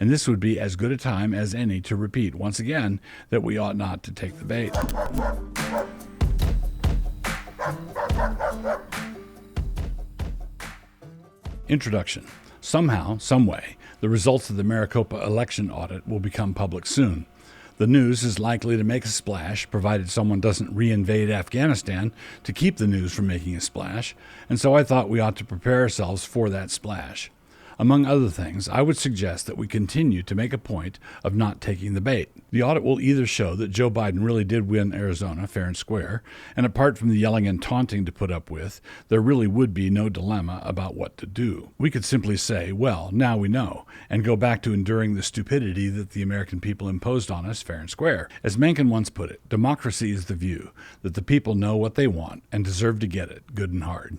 and this would be as good a time as any to repeat once again that we ought not to take the bait. Introduction. Somehow, someway, the results of the Maricopa election audit will become public soon. The news is likely to make a splash, provided someone doesn't reinvade Afghanistan to keep the news from making a splash, and so I thought we ought to prepare ourselves for that splash. Among other things, I would suggest that we continue to make a point of not taking the bait. The audit will either show that Joe Biden really did win Arizona fair and square, and apart from the yelling and taunting to put up with, there really would be no dilemma about what to do. We could simply say, well, now we know, and go back to enduring the stupidity that the American people imposed on us fair and square. As Mencken once put it, democracy is the view that the people know what they want and deserve to get it, good and hard.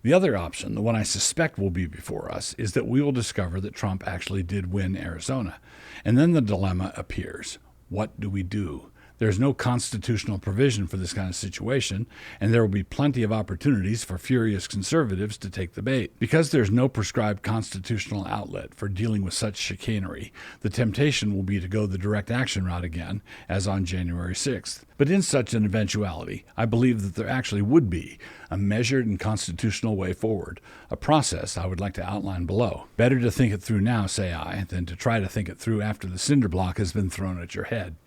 The other option, the one I suspect will be before us, is that we will discover that Trump actually did win Arizona. And then the dilemma appears. What do we do? There's no constitutional provision for this kind of situation, and there will be plenty of opportunities for furious conservatives to take the bait. Because there's no prescribed constitutional outlet for dealing with such chicanery, the temptation will be to go the direct action route again, as on January 6th. But in such an eventuality, I believe that there actually would be a measured and constitutional way forward, a process I would like to outline below. Better to think it through now, say I, than to try to think it through after the cinder block has been thrown at your head.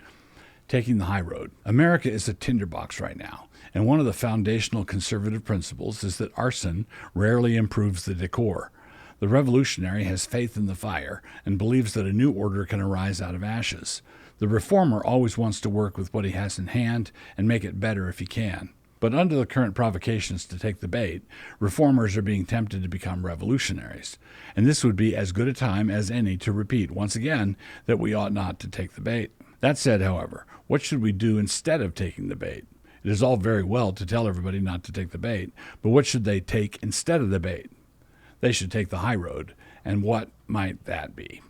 Taking the high road. America is a tinderbox right now, and one of the foundational conservative principles is that arson rarely improves the decor. The revolutionary has faith in the fire and believes that a new order can arise out of ashes. The reformer always wants to work with what he has in hand and make it better if he can. But under the current provocations to take the bait, reformers are being tempted to become revolutionaries. And this would be as good a time as any to repeat once again that we ought not to take the bait. That said, however, what should we do instead of taking the bait? It is all very well to tell everybody not to take the bait, but what should they take instead of the bait? They should take the high road, and what might that be?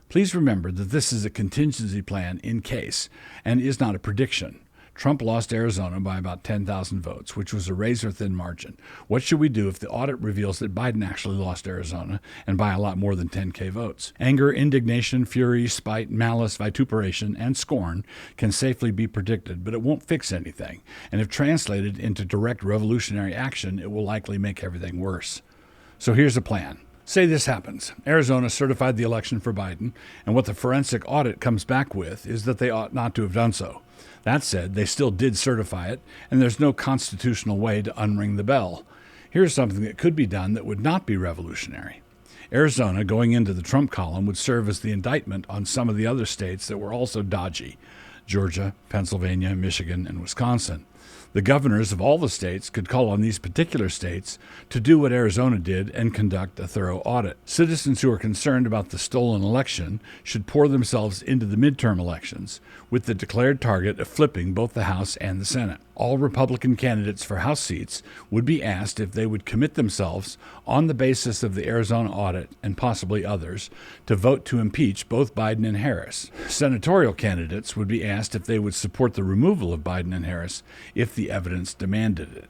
Please remember that this is a contingency plan in case, and is not a prediction. Trump lost Arizona by about 10,000 votes, which was a razor-thin margin. What should we do if the audit reveals that Biden actually lost Arizona, and by a lot more than 10,000 votes? Anger, indignation, fury, spite, malice, vituperation, and scorn can safely be predicted, but it won't fix anything. And if translated into direct revolutionary action, it will likely make everything worse. So here's a plan. Say this happens. Arizona certified the election for Biden, and what the forensic audit comes back with is that they ought not to have done so. That said, they still did certify it, and there's no constitutional way to unring the bell. Here's something that could be done that would not be revolutionary. Arizona, going into the Trump column, would serve as the indictment on some of the other states that were also dodgy: Georgia, Pennsylvania, Michigan, and Wisconsin. The governors of all the states could call on these particular states to do what Arizona did and conduct a thorough audit. Citizens who are concerned about the stolen election should pour themselves into the midterm elections with the declared target of flipping both the House and the Senate. All Republican candidates for House seats would be asked if they would commit themselves on the basis of the Arizona audit and possibly others to vote to impeach both Biden and Harris. Senatorial candidates would be asked if they would support the removal of Biden and Harris if the evidence demanded it.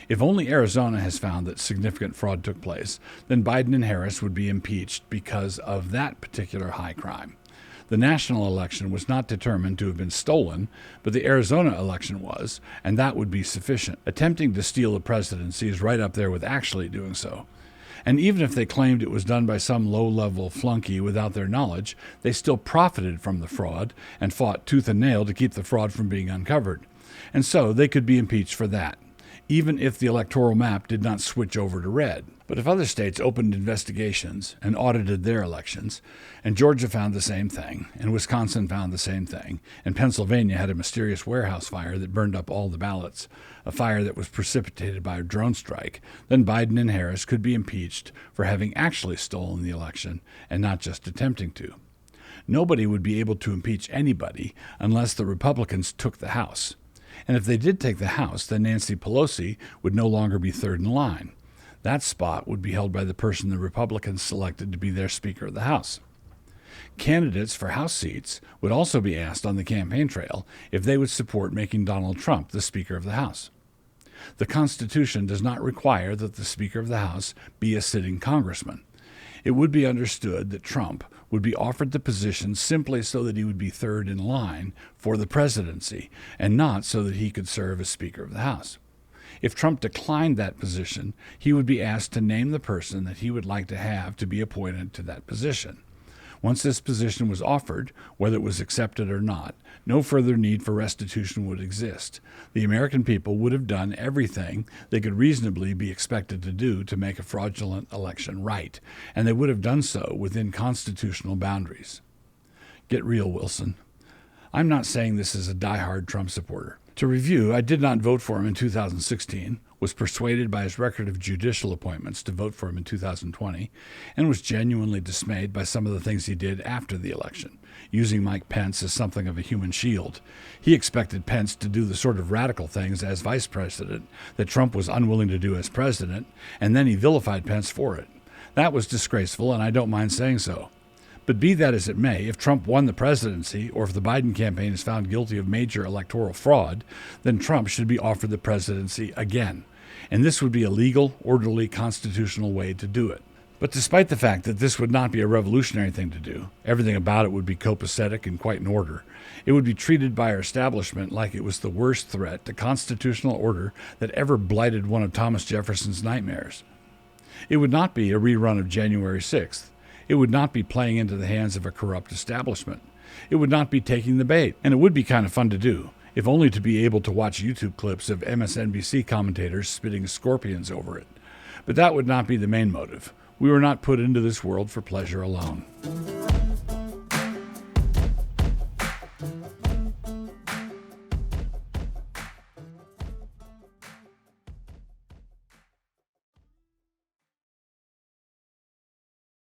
If only Arizona has found that significant fraud took place, then Biden and Harris would be impeached because of that particular high crime. The national election was not determined to have been stolen, but the Arizona election was, and that would be sufficient. Attempting to steal the presidency is right up there with actually doing so. And even if they claimed it was done by some low-level flunky without their knowledge, they still profited from the fraud and fought tooth and nail to keep the fraud from being uncovered. And so they could be impeached for that, even if the electoral map did not switch over to red. But if other states opened investigations and audited their elections, and Georgia found the same thing, and Wisconsin found the same thing, and Pennsylvania had a mysterious warehouse fire that burned up all the ballots, a fire that was precipitated by a drone strike, then Biden and Harris could be impeached for having actually stolen the election and not just attempting to. Nobody would be able to impeach anybody unless the Republicans took the House. And if they did take the House, then Nancy Pelosi would no longer be third in line. That spot would be held by the person the Republicans selected to be their Speaker of the House. Candidates for House seats would also be asked on the campaign trail if they would support making Donald Trump the Speaker of the House. The Constitution does not require that the Speaker of the House be a sitting congressman. It would be understood that Trump would be offered the position simply so that he would be third in line for the presidency, and not so that he could serve as Speaker of the House. If Trump declined that position, he would be asked to name the person that he would like to have to be appointed to that position. Once this position was offered, whether it was accepted or not, no further need for restitution would exist. The American people would have done everything they could reasonably be expected to do to make a fraudulent election right, and they would have done so within constitutional boundaries. Get real, Wilson. I'm not saying this as a diehard Trump supporter. To review, I did not vote for him in 2016, was persuaded by his record of judicial appointments to vote for him in 2020, and was genuinely dismayed by some of the things he did after the election, using Mike Pence as something of a human shield. He expected Pence to do the sort of radical things as vice president that Trump was unwilling to do as president, and then he vilified Pence for it. That was disgraceful, and I don't mind saying so. But be that as it may, if Trump won the presidency, or if the Biden campaign is found guilty of major electoral fraud, then Trump should be offered the presidency again. And this would be a legal, orderly, constitutional way to do it. But despite the fact that this would not be a revolutionary thing to do, everything about it would be copacetic and quite in order, it would be treated by our establishment like it was the worst threat to constitutional order that ever blighted one of Thomas Jefferson's nightmares. It would not be a rerun of January 6th. It would not be playing into the hands of a corrupt establishment. It would not be taking the bait. And it would be kind of fun to do, if only to be able to watch YouTube clips of MSNBC commentators spitting scorpions over it. But that would not be the main motive. We were not put into this world for pleasure alone.